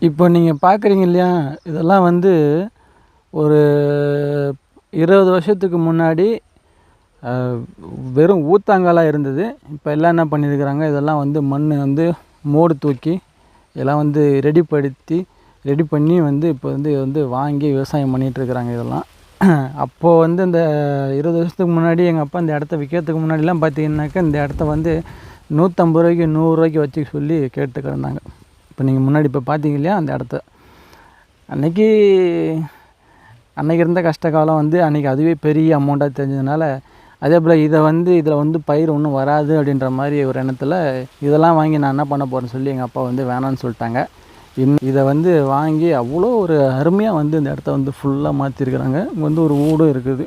இப்போ நீங்கள் பார்க்குறீங்க இல்லையா, இதெல்லாம் வந்து ஒரு 20 வருஷத்துக்கு முன்னாடி வெறும் ஊத்தாங்காலா இருந்தது. இப்போ எல்லாம் என்ன பண்ணியிருக்கிறாங்க, இதெல்லாம் வந்து மண் வந்து மோடு தூக்கி இதெல்லாம் வந்து ரெடி பண்ணி வந்து இப்போ வந்து வாங்கி விவசாயம் பண்ணிகிட்ருக்குறாங்க இதெல்லாம். அப்போது வந்து இந்த 20 வருஷத்துக்கு முன்னாடி எங்கள் அப்பா இந்த இடத்த விற்கிறதுக்கு முன்னாடிலாம் பார்த்தீங்கன்னாக்கா, இந்த இடத்த வந்து 150 ரூபாய்க்கு 100 ரூபாய்க்கு வச்சு சொல்லி கேட்டு கிடந்தாங்க. இப்போ நீங்கள் முன்னாடி இப்போ பார்த்தீங்க இல்லையா அந்த இடத்த, அன்றைக்கி இருந்த கஷ்ட காலம் வந்து அன்றைக்கி அதுவே பெரிய அமௌண்ட்டாக தெரிஞ்சதுனால, அதே போல் இதில் வந்து பயிர் ஒன்றும் வராது அப்படின்ற மாதிரி ஒரு எண்ணத்தில் இதெல்லாம் வாங்கி நான் என்ன பண்ண போகிறேன்னு சொல்லி எங்கள் அப்பா வந்து வேணான்னு சொல்லிட்டாங்க. இதை வந்து வாங்கி அவ்வளோ ஒரு அருமையாக வந்து இந்த இடத்த வந்து ஃபுல்லாக மாற்றிருக்கிறாங்க. இங்கே வந்து ஒரு வீடும் இருக்குது.